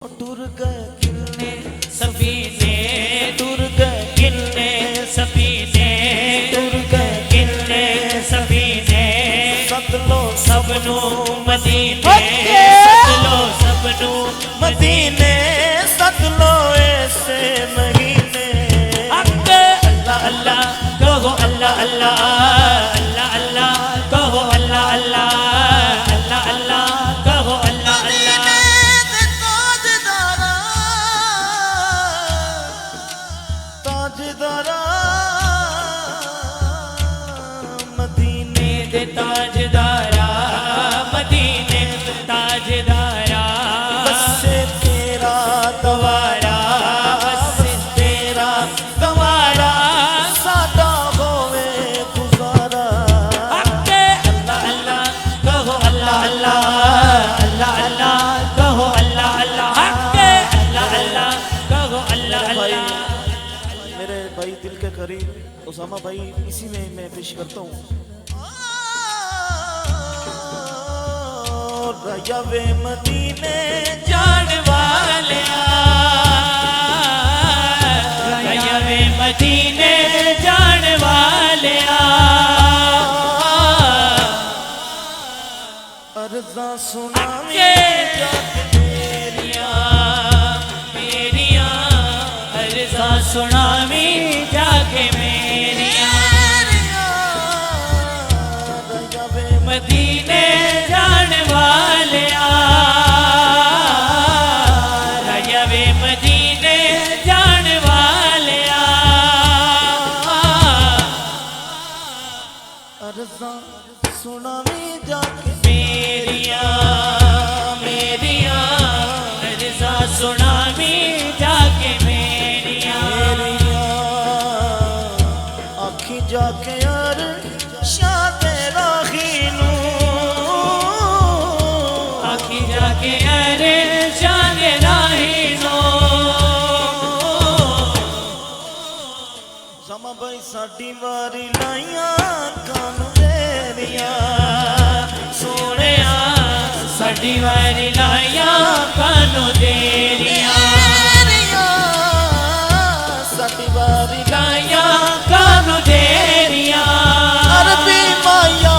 Tour गए किन्ने सफीने, tour गए किन्ने सफीने, टूर गए किन्ने सफीने। सतलो सबनू मदीने, सतलो सबनू मदीने, सतलो ऐसे महीने। अल्लाह अल्लाह कहो अल्लाह अल्लाह, अल्लाह अल्लाह कहो अल्लाह अल्लाह, अल्लाह अल्लाह कहो अल्लाह अल्लाह। मदीने दे ताजदारा, मदीने दे ताजदारा, बसे तेरा गवारा, बसे तेरा गवारा, सादा होवे गुजारा। अल्लाह अल्लाह कहो अल्लाह अल्लाह, अल्लाह अल्लाह कहो अल्लाह अल्लाह, अल्लाह अल्लाह कहो अल्लाह अल्लाह। मेरे भाई दिल के करीब उसामा भाई, इसी में मैं पेश करता हूँ। रयावे मदीने जान वालिया, रयावे मदीने जान वालिया, अर्ज़ा सुनावे जाके मेरिया, मेरिया अर्ज़ा सुनावी जाके मेरिया। रयावे मदीने जान वालिया, रयावे मदीने जान वालिया, अर्ज़ा सुनावी जाके मेरिया, मेरिया अर्ज़ा सुनावी जाके मेरिया। आखी जाके यार शादे राखीनू, आखी जाके यार शादे राखीनू। समा भाई साडी वारी लाइया कान तेरिया, सोनिया साडी वारी लाइया कान तेरिया, साडी वारी लाइया कान तेरिया। अरबी माया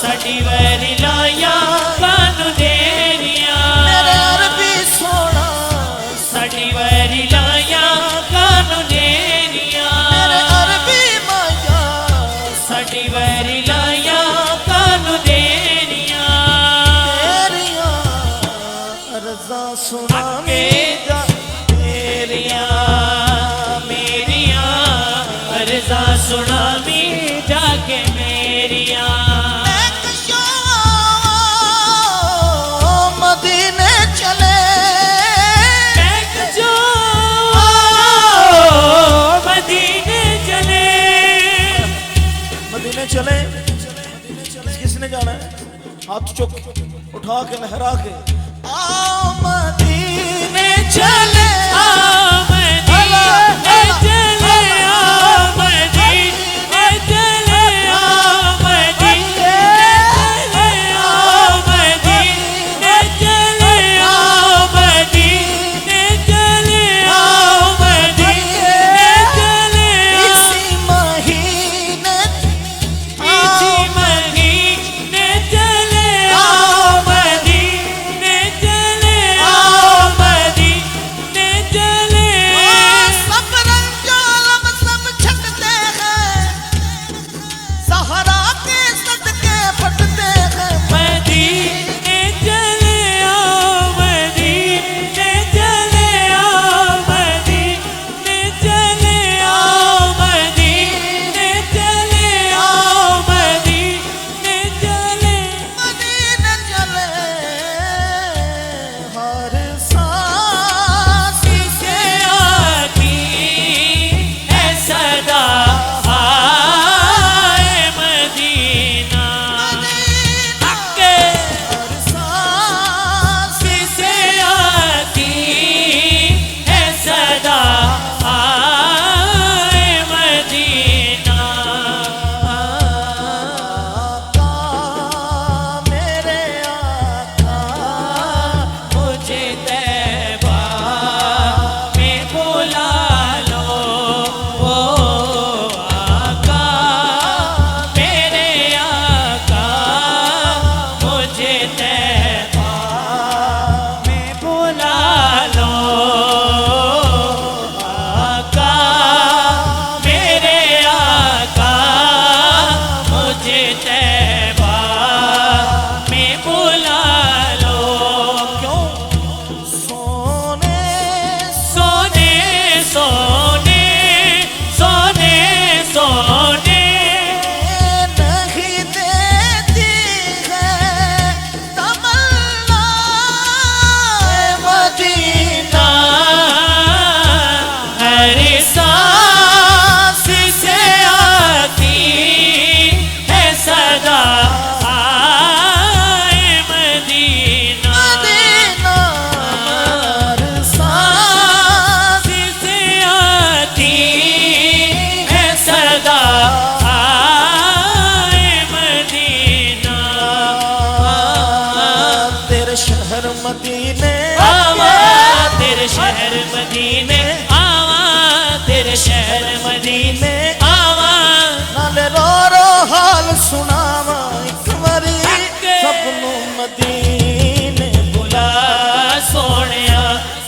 साडी वारी लाइया कान तेरिया, मेरे अरबी सोना साडी वारी लाइया कान तेरिया, मेरे अरबी माया साडी वारी लाइया कान तेरिया। तेरिया अर्ज़ा सुनावे जा मेरिया, मेरिया अर्ज़ा सुनावी जाके मेरिया। मदीने चले, जो मदीने चले, मदीने चले। किसने जाना है? हाथ चुक उठा के लहरा के आओ मदीने चले, आओ मदीने चले, आओ मदीने चले, आओ मदीने चले, आओ मदीने चले, आओ मदीने चले, आओ मदीने चले। इसी महीने, इसी महीने चले, आओ मदीने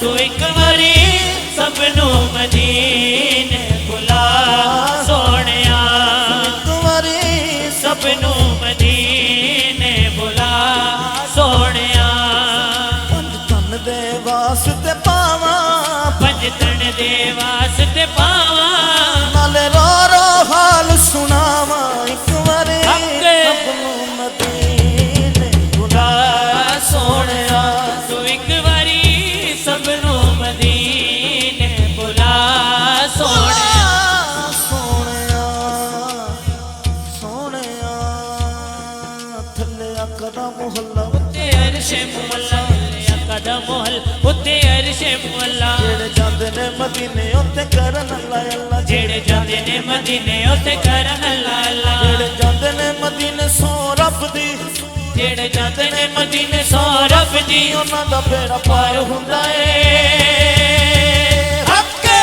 ਤੂੰ ਇੱਕ ਵਾਰੀ ਸਭ ਨੂੰ ਮਦੀਨੇ ਬੁਲਾ ਸੋਹਣਿਆ ਇੱਕ ਵਾਰੀ ਸਭ ਨੂੰ ਮਦੀਨੇ ਬੁਲਾ ਸੋਹਣਿਆ ਪੰਜ ਤਨ ਦੇ ਵਾਸਤੇ ਪਾਵਾਂ ਪੰਜ ਤਣ ਦੇ ਵਾਸਤੇ ਪਾਵਾਂ ਨਾਲੇ ਰੋ ਰੋ ਹਾਲ ਸੁਣਾਵਾਂ ਇੱਕ ਵਾਰੀ ਅੱਗੇ। ਸਭ ਨੂੰ ਮਦੀਨੇ ਬੁਲਾ ਸੋਹਣਿਆ ਤੂੰ ਇੱਕ ਵਾਰੀ ਸਭ ਨੂੰ ਮਦੀਨੇ ਬੁਲਾ ਸੋਹਣਿਆ ਸੋਹਣਿਆ ਸੋਹਣਿਆ ਥੱਲੇ ਅੱਖਾਂ ਮੁਹੱਲਾ ਉੱਤੇ ਅਰਸ਼ੇ ਮੁਹੱਲਾ ਕਦਮ ਮੁਹੱਲ ਉੱਤੇ ਅਰਸ਼ੇ ਮੁਹੱਲਾ ਜਿਹੜੇ ਜਾਂਦੇ ਨੇ ਮਦੀਨੇ ਉੱਤੇ ਕਰਨ ਅੱਲਾ ਅੱਲਾ ਜਿਹੜੇ ਜਾਂਦੇ ਨੇ ਮਦੀਨੇ ਉੱਤੇ ਕਰਨ ਅੱਲਾ ਅੱਲਾ ਜਿਹੜੇ ਜਾਂਦੇ ਨੇ ਮਦੀਨੇ ਸੋ ਰੱਬ ਦੀ ਜਿਹੜੇ ਜਾਂਦੇ ਨੇ ਮਦੀਨੇ ਸੋ ਰੱਬ ਦੀ ਉਹਨਾਂ ਦਾ ਬੇੜਾ ਪਾਰ ਹੁੰਦਾ ਏ ਹੱਕੇ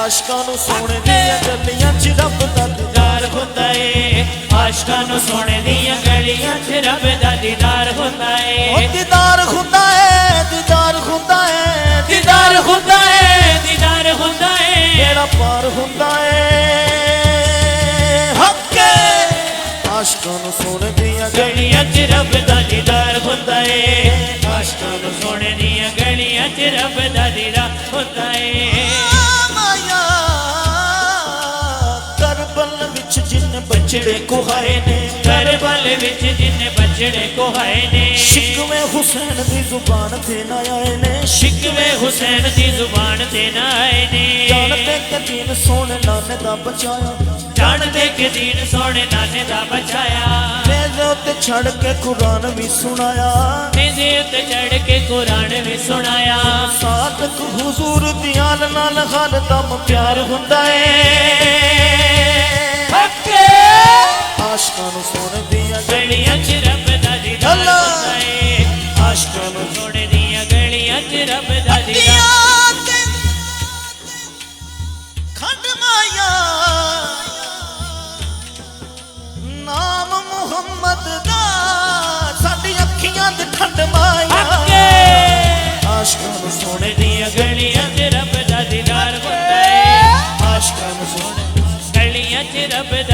ਆਸ਼ਕਾਂ ਨੂੰ ਸੋਹਣੇ ਦੀਆਂ ਗਲੀਆਂ 'ਚ ਰੱਬ ਦਾ ਦੀਦਾਰ ਹੁੰਦਾ ਏ ਆਸ਼ਕਾਂ ਨੂੰ ਸੋਹਣੇ ਦੀਆਂ ਗਲੀਆਂ 'ਚ ਰੱਬ ਦਾ ਦੀਦਾਰ ਹੁੰਦਾ ਏ ਉਹ ਦੀਦਾਰ ਹੁੰਦਾ ਏ ਦੀਦਾਰ ਹੁੰਦਾ ਏ ਦੀਦਾਰ ਹੁੰਦਾ ਏ ਦੀਦਾਰ ਹੁੰਦਾ ਏ ਬੇੜਾ ਪਾਰ ਹੁੰਦਾ ਏ ਹੱਕੇ ਆਸ਼ਕਾਂ ਨੂੰ ਸੋਹਣੇ ਦੀਆਂ ਗਲੀਆਂ 'ਚ ਰੱਬ ਦਾ ਦੀਦਾਰ ਹੁੰਦਾ ਏ ਆਸ਼ਕਾਂ ਨੂੰ ਸੋਹਣੇ ਦੀਆਂ ਗਲੀਆਂ 'ਚ ਰੱਬ ਦਾ ਦੀਦਾਰ ਹੁੰਦਾ ਏ ਮਾਇਆ ਕਰਬਲ ਵਿੱਚ ਜਿੰਨ ਬਚੜੇ ਕੁਹਾਏ ਨੇ ਕਰਬਲ ਵਿੱਚ ਜਿੰਨੇ ਬਚੜੇ ਕੋਹਾਏ ਨੇ ਸ਼ਿਕਵੇ ਹੁਸੈਨ ਦੀ ਜ਼ੁਬਾਨ ਤੇ ਨਾ ਆਏ ਨੇ ਸ਼ਿਕਵੇ ਹੁਸੈਨ ਦੀ ਜ਼ੁਬਾਨ ਤੇ ਨਾ ਆਏ ਨੇ ਜਾਣਦੇ ਕਿ ਦੀਨ ਸੋਹਣੇ ਨਾਨੇ ਦਾ ਬਚਾਇਆ ਜਾਣਦੇ ਕਿ ਦੀਨ ਸੋਹਣੇ ਨਾਨੇ ਦਾ ਬਚਾਇਆ ਮੇਜ਼ੇ ਉੱਤੇ ਛੜ ਕੇ ਕੁਰਾਨ ਵੀ ਸੁਣਾਇਆ ਮੇਜ਼ੇ ਉੱਤੇ ਚੜ ਕੇ ਕੁਰਾਨ ਵੀ ਸੁਣਾਇਆ ਸਾਦਕ ਹੁਜ਼ੂਰ ਦੀ ਆਲ ਨਾਲ ਹਰ ਦਮ ਪਿਆਰ ਹੁੰਦਾ ਏ ਹੱਕੇ ਆਸ਼ਕਾਂ ਨੂੰ ਸੋਹਣੇ ਦੀਆਂ ਗਲੀਆਂ 'ਚ ਰੱਬ ਦਾ ਦੀਦਾਰ ਹੁੰਦਾ ਏ ਆਸ਼ਕਾਂ ਨੂੰ ਸੋਹਣੇ ਦੀਆਂ ਗਲੀਆਂ 'ਚ ਰੱਬ ਦਾ ਦੀਦਾਰ ਖੰਡ ਮਾਇਆ ਨਾਮ ਮੁਹੰਮਦ ਦਾ ਸਾਡੀ ਅੱਖੀਆਂ ਦੇ ਠੰਡ ਮਾਇਆ ਹੱਕੇ ਆਸ਼ਕਾਂ ਨੂੰ ਸੋਹਣੇ ਦੀਆਂ ਗਲੀਆਂ 'ਚ ਰੱਬ ਦਾ ਦੀਦਾਰ ਹੁੰਦਾ ਏ ਆਸ਼ਕਾਂ ਨੂੰ ਸੋਹਣੇ ਗਲੀਆਂ 'ਚ ਰੱਬ ਦਾ